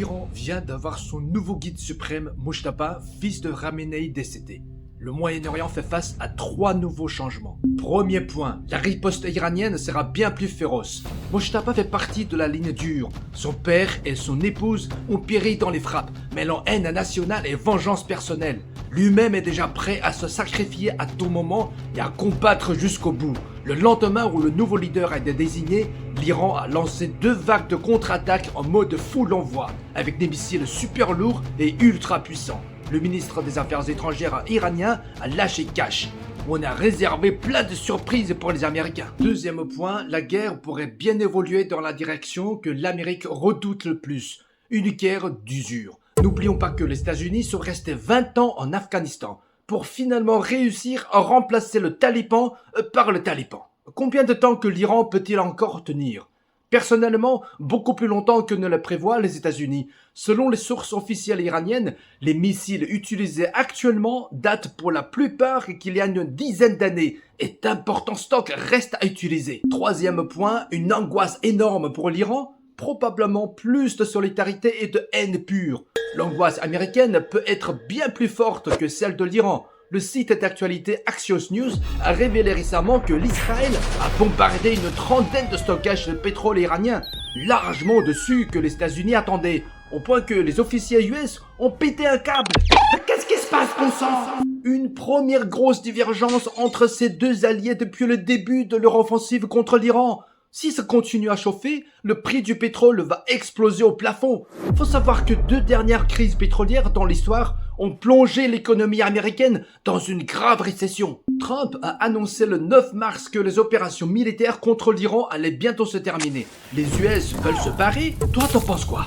L'Iran vient d'avoir son nouveau guide suprême, Mojtaba, fils de Khamenei décédé. Le Moyen-Orient fait face à 3 nouveaux changements. Premier point, la riposte iranienne sera bien plus féroce. Mojtaba fait partie de la ligne dure. Son père et son épouse ont péri dans les frappes, mêlant haine nationale et vengeance personnelle. Lui-même est déjà prêt à se sacrifier à tout moment et à combattre jusqu'au bout. Le lendemain où le nouveau leader a été désigné, l'Iran a lancé 2 vagues de contre-attaque en mode full envoi, avec des missiles super lourds et ultra puissants. Le ministre des Affaires étrangères iranien a lâché cash. On a réservé plein de surprises pour les Américains. Deuxième point, la guerre pourrait bien évoluer dans la direction que l'Amérique redoute le plus, une guerre d'usure. N'oublions pas que les États-Unis sont restés 20 ans en Afghanistan pour finalement réussir à remplacer le Taliban par le Taliban. Combien de temps que l'Iran peut-il encore tenir ? Personnellement, beaucoup plus longtemps que ne le prévoient les États-Unis. Selon les sources officielles iraniennes, les missiles utilisés actuellement datent pour la plupart qu'il y a une dizaine d'années et d'importants stocks restent à utiliser. Troisième point, une angoisse énorme pour l'Iran, probablement plus de solidarité et de haine pure. L'angoisse américaine peut être bien plus forte que celle de l'Iran. Le site d'actualité Axios News a révélé récemment que l'Israël a bombardé une trentaine de stockages de pétrole iranien, largement au-dessus que les États-Unis attendaient, au point que les officiers US ont pété un câble. Qu'est-ce qui se passe, bon sang ? Une première grosse divergence entre ces deux alliés depuis le début de leur offensive contre l'Iran. Si ça continue à chauffer, le prix du pétrole va exploser au plafond. Faut savoir que 2 dernières crises pétrolières dans l'histoire ont plongé l'économie américaine dans une grave récession. Trump a annoncé le 9 mars que les opérations militaires contre l'Iran allaient bientôt se terminer. Les US veulent se barrer ? Toi, t'en penses quoi ?